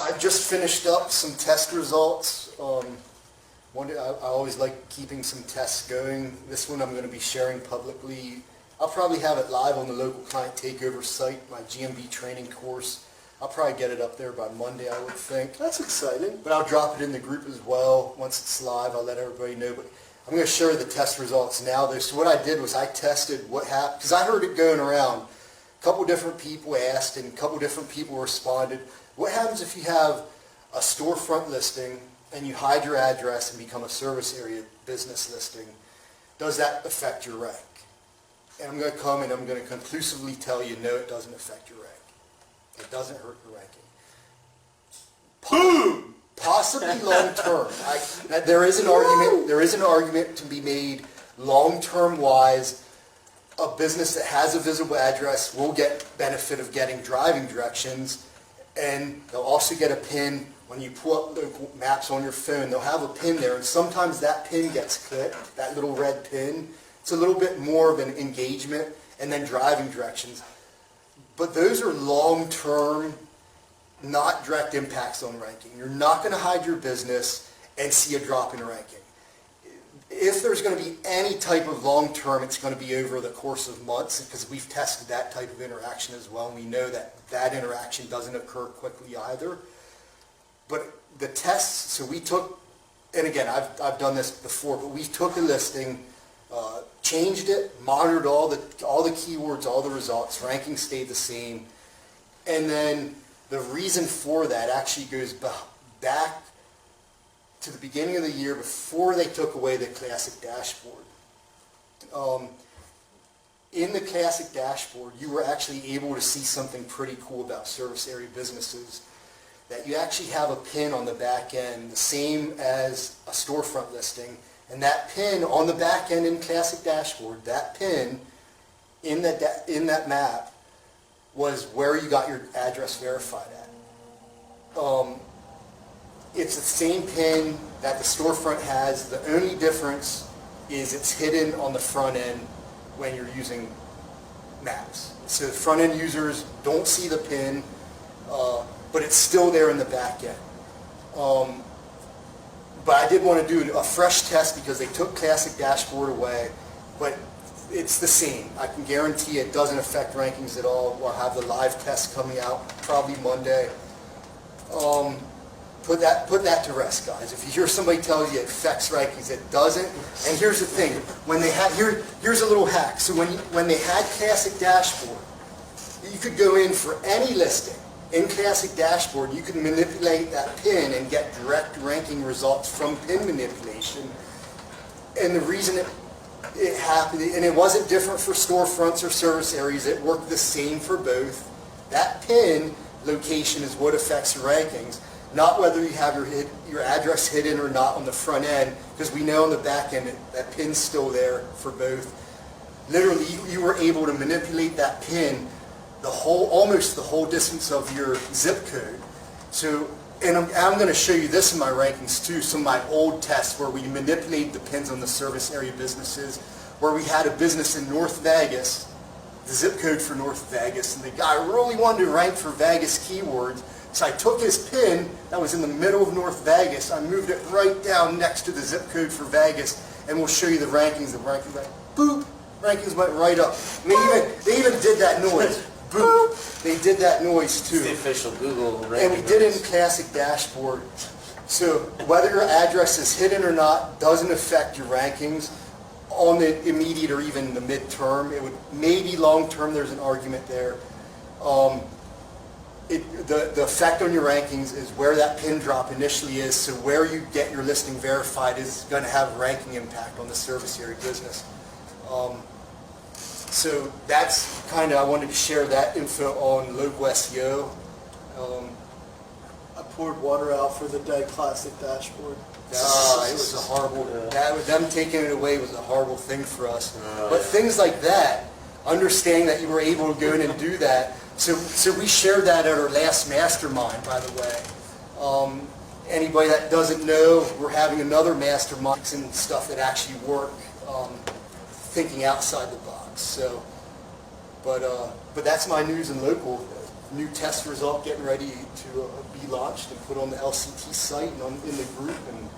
I just finished up some test results. I always like keeping some tests going. This one I'm going to be sharing publicly. I'll probably have it live on the local client takeover site, my GMB training course. I'll probably get it up there by Monday, I would think. That's exciting. But I'll drop it in the group as well. Once it's live, I'll let everybody know. But I'm going to share the test results now. So what I did was I tested what happened, because I heard it going around. A couple different people asked and a couple different people responded. What happens if you have a storefront listing and you hide your address and become a service area business listing? Does that affect your rank? And I'm going to come and I'm going to conclusively tell you, no, it doesn't affect your rank. It doesn't hurt your ranking. Boom! Possibly long term. There is an argument to be made long term wise. A business that has a visible address will get benefit of getting driving directions, and they'll also get a pin. When you pull up local maps on your phone, they'll have a pin there, and sometimes that pin gets clicked, that little red pin. It's a little bit more of an engagement, and then driving directions. But those are long-term, not direct impacts on ranking. You're not going to hide your business and see a drop in ranking. If there's going to be any type of long-term, it's going to be over the course of months, because we've tested that type of interaction as well, and we know that that interaction doesn't occur quickly either. But the tests, so we took, and again, I've done this before, but we took a listing, changed it, monitored all the keywords, all the results, ranking stayed the same, and then the reason for that actually goes back to the beginning of the year before they took away the classic dashboard. In the classic dashboard, you were actually able to see something pretty cool about service area businesses, that you actually have a pin on the back end, the same as a storefront listing, and that pin on the back end in classic dashboard, that pin in that map was where you got your address verified at. It's the same pin that the storefront has. The only difference is it's hidden on the front end when you're using maps. So the front end users don't see the pin, but it's still there in the back end. But I did want to do a fresh test because they took classic dashboard away, but it's the same. I can guarantee it doesn't affect rankings at all. We'll have the live test coming out probably Monday. Put that to rest, guys. If you hear somebody tell you it affects rankings, it doesn't. And here's the thing: when they had here's a little hack. So when they had classic dashboard, you could go in for any listing in classic dashboard. You could manipulate that pin and get direct ranking results from pin manipulation. And the reason it happened, and it wasn't different for storefronts or service areas. It worked the same for both. That pin location is what affects your rankings, not whether you have your address hidden or not on the front end, because we know on the back end that pin's still there for both. Literally, you were able to manipulate that pin almost the whole distance of your zip code. So, and I'm going to show you this in my rankings too, some of my old tests where we manipulated the pins on the service area businesses, where we had a business in North Vegas, the zip code for North Vegas, and the guy really wanted to rank for Vegas keywords. So I took his pin that was in the middle of North Vegas, I moved it right down next to the zip code for Vegas, and we'll show you the rankings. The rankings went boop, rankings went right up. And they even did that noise. Boop. They did that noise too. It's the official Google ranking. And we did it in classic dashboard. So whether your address is hidden or not doesn't affect your rankings on the immediate or even the midterm. It would maybe long term. There's an argument there. The effect on your rankings is where that pin drop initially is. So where you get your listing verified is going to have ranking impact on the service area business. So that's kind of, I wanted to share that info on local SEO. I poured water out for the dead classic dashboard. It was a horrible, them taking it away was a horrible thing for us. But things like that, understanding that you were able to go in and do that. So we shared that at our last mastermind, by the way. Anybody that doesn't know, we're having another mastermind and stuff that actually work, thinking outside the box. So, but that's my news and local. New test result getting ready to be be launched and put on the LCT site and in the group, and